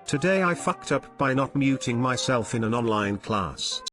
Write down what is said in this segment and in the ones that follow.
Today I fucked up by not muting myself in an online class.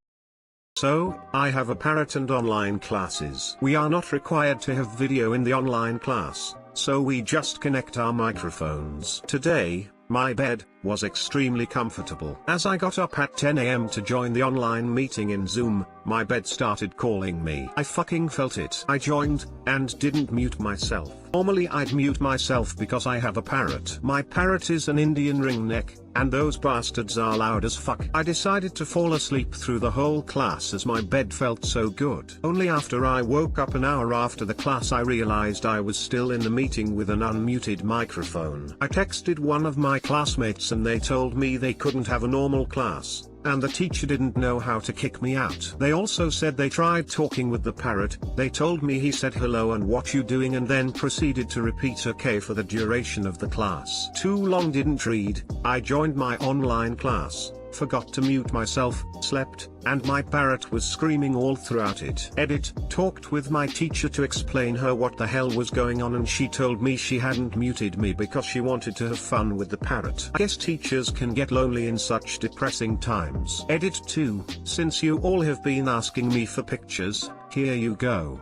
So, I have a Parrot and online classes. We are not required to have video in the online class, so we just connect our microphones. Today, my bed was extremely comfortable. As I got up at 10 AM to join the online meeting in Zoom, my bed started calling me. I fucking felt it. I joined, and didn't mute myself. Normally I'd mute myself because I have a Parrot. My Parrot is an Indian ringneck, and those bastards are loud as fuck. I decided to fall asleep through the whole class as my bed felt so good. Only after I woke up an hour after the class I realized I was still in the meeting with an unmuted microphone. I texted one of my classmates and they told me they couldn't have a normal class, and the teacher didn't know how to kick me out. They also said they tried talking with the Parrot. They told me he said hello and what you doing and then proceeded to repeat okay for the duration of the class. Too long didn't read, I joined my online class, forgot to mute myself, slept, and my Parrot was screaming all throughout it. Edit, talked with my teacher to explain her what the hell was going on and she told me she hadn't muted me because she wanted to have fun with the Parrot. I guess teachers can get lonely in such depressing times. Edit 2, since you all have been asking me for pictures, here you go.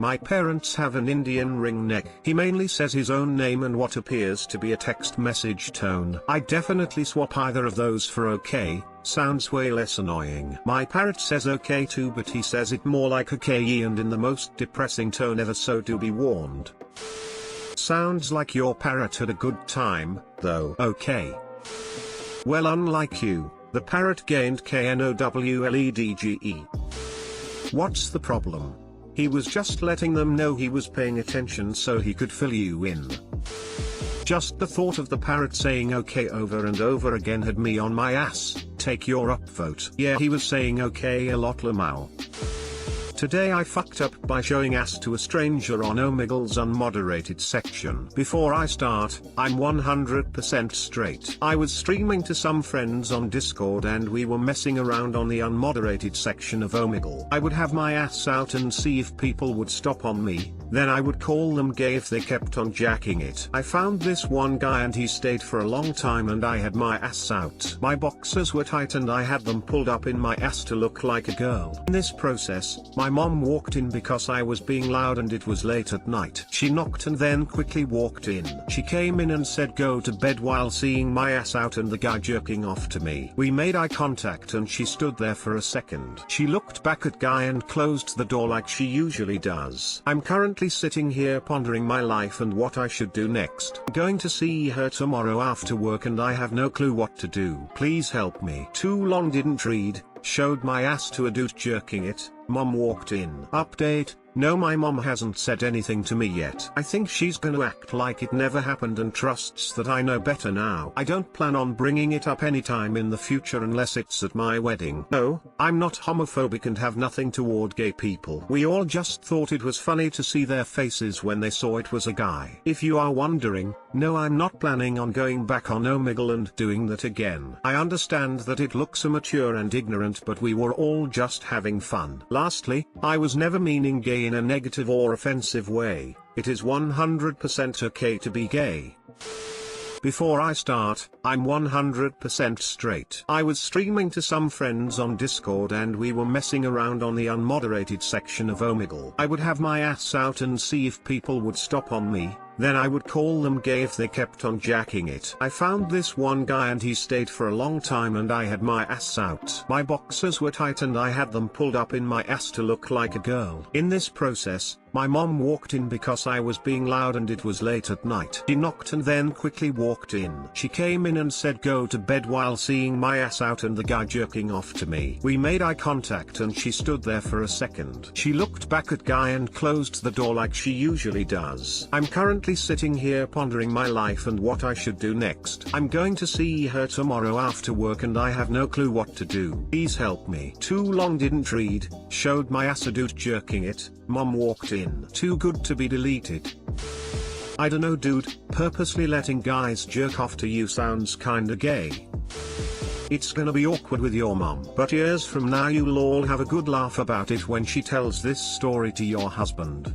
My parents have an Indian ring neck. He mainly says his own name and what appears to be a text message tone. I definitely swap either of those for okay, sounds way less annoying. My Parrot says okay too, but he says it more like okay and in the most depressing tone ever, so do be warned. Sounds like your Parrot had a good time, though. Okay. Well, unlike you, the Parrot gained KNOWLEDGE. What's the problem? He was just letting them know he was paying attention so he could fill you in. Just the thought of the Parrot saying okay over and over again had me on my ass. Take your upvote. Yeah, he was saying okay a lot, Lamau. Today I fucked up by showing ass to a stranger on Omegle's unmoderated section. Before I start, I'm 100% straight. I was streaming to some friends on Discord and we were messing around on the unmoderated section of Omegle. I would have my ass out and see if people would stop on me, then I would call them gay if they kept on jacking it. I found this one guy and he stayed for a long time and I had my ass out. My boxers were tight and I had them pulled up in my ass to look like a girl. In this process, my mom walked in because I was being loud and it was late at night. She knocked and then quickly walked in. She came in and said go to bed while seeing my ass out and the guy jerking off to me. We made eye contact and she stood there for a second. She looked back at guy and closed the door like she usually does. I'm currently sitting here pondering my life and what I should do next. I'm going to see her tomorrow after work and I have no clue what to do. Please help me. Too long didn't read, showed my ass to a dude jerking it. Mom walked in. Update, no, my mom hasn't said anything to me yet. I think she's gonna act like it never happened and trusts that I know better now. I don't plan on bringing it up anytime in the future unless it's at my wedding. No, I'm not homophobic and have nothing toward gay people. We all just thought it was funny to see their faces when they saw it was a guy. If you are wondering, no, I'm not planning on going back on Omegle and doing that again. I understand that it looks immature and ignorant, but we were all just having fun. Lastly, I was never meaning gay in a negative or offensive way. It is 100% okay to be gay. Before I start, I'm 100% straight. I was streaming to some friends on Discord and we were messing around on the unmoderated section of Omegle. I would have my ass out and see if people would stop on me, then I would call them gay if they kept on jacking it. I found this one guy and he stayed for a long time and I had my ass out. My boxers were tight and I had them pulled up in my ass to look like a girl. In this process, my mom walked in because I was being loud and it was late at night. She knocked and then quickly walked in. She came in and said go to bed while seeing my ass out and the guy jerking off to me. We made eye contact and she stood there for a second. She looked back at guy and closed the door like she usually does. I'm currently sitting here pondering my life and what I should do next. I'm going to see her tomorrow after work and I have no clue what to do. Please help me. Too long didn't read, showed my ass a dude jerking it. Mom walked in. Too good to be deleted. I dunno dude, purposely letting guys jerk off to you sounds kinda gay. It's gonna be awkward with your mom, but years from now you'll all have a good laugh about it when she tells this story to your husband.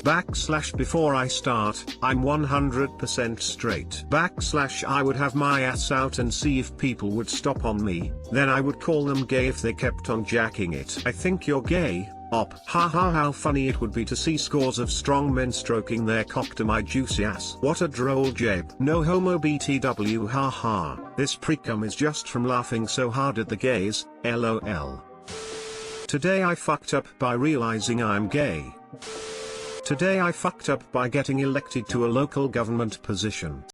Before I start, I'm 100% straight. I would have my ass out and see if people would stop on me, then I would call them gay if they kept on jacking it. I think you're gay, op. Haha, how funny it would be to see scores of strong men stroking their cock to my juicy ass. What a droll jabe. No homo BTW, haha. This pre-cum is just from laughing so hard at the gays, lol. Today I fucked up by realizing I'm gay. Today I fucked up by getting elected to a local government position.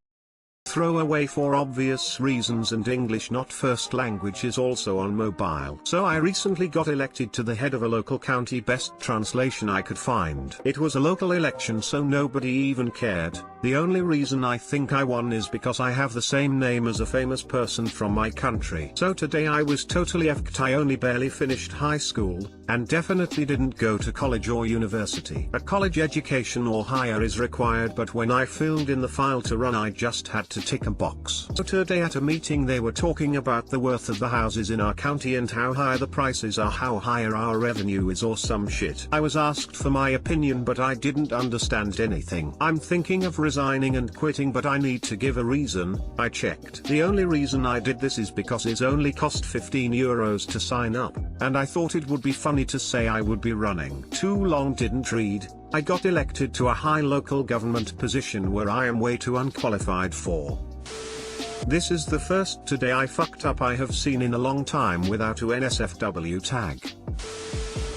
Throw away for obvious reasons, and English not first language is also on mobile. So I recently got elected to the head of a local county, best translation I could find. It was a local election, so nobody even cared. The only reason I think I won is because I have the same name as a famous person from my country. So today I was totally effed. I only barely finished high school, and definitely didn't go to college or university. A college education or higher is required, but when I filled in the file to run I just had to tick a box. So today at a meeting they were talking about the worth of the houses in our county and how high the prices are, how higher our revenue is or some shit. I was asked for my opinion but I didn't understand anything. I'm thinking of resigning and quitting, but I need to give a reason. I checked. The only reason I did this is because it only cost €15 to sign up, and I thought it would be funny to say I would be running. Too long, didn't read. I got elected to a high local government position where I am way too unqualified for. This is the first today I fucked up I have seen in a long time without a NSFW tag.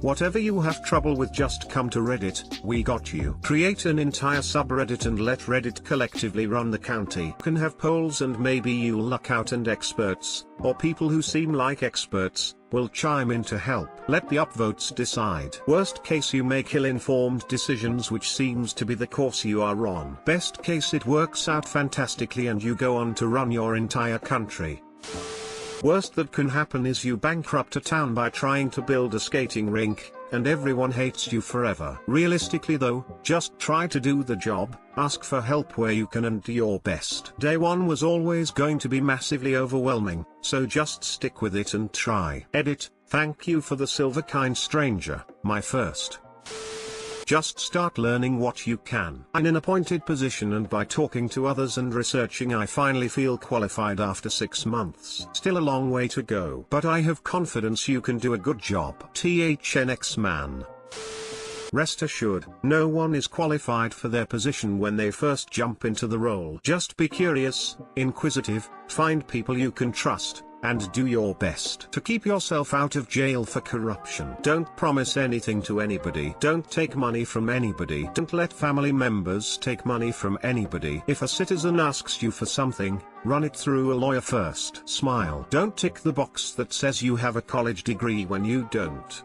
Whatever you have trouble with, just come to Reddit, we got you. Create an entire subreddit and let Reddit collectively run the county. You can have polls and maybe you'll luck out and experts, or people who seem like experts, will chime in to help. Let the upvotes decide. Worst case you make ill-informed decisions, which seems to be the course you are on. Best case it works out fantastically and you go on to run your entire country. Worst that can happen is you bankrupt a town by trying to build a skating rink, and everyone hates you forever. Realistically though, just try to do the job, ask for help where you can and do your best. Day one was always going to be massively overwhelming, so just stick with it and try. Edit, thank you for the silver kind stranger, my first. Just start learning what you can. I'm in an appointed position, and by talking to others and researching I finally feel qualified after 6 months. Still a long way to go, but I have confidence you can do a good job. THNX man. Rest assured, no one is qualified for their position when they first jump into the role. Just be curious, inquisitive, find people you can trust, and do your best to keep yourself out of jail for corruption. Don't promise anything to anybody. Don't take money from anybody. Don't let family members take money from anybody. If a citizen asks you for something, run it through a lawyer first. Smile. Don't tick the box that says you have a college degree when you don't.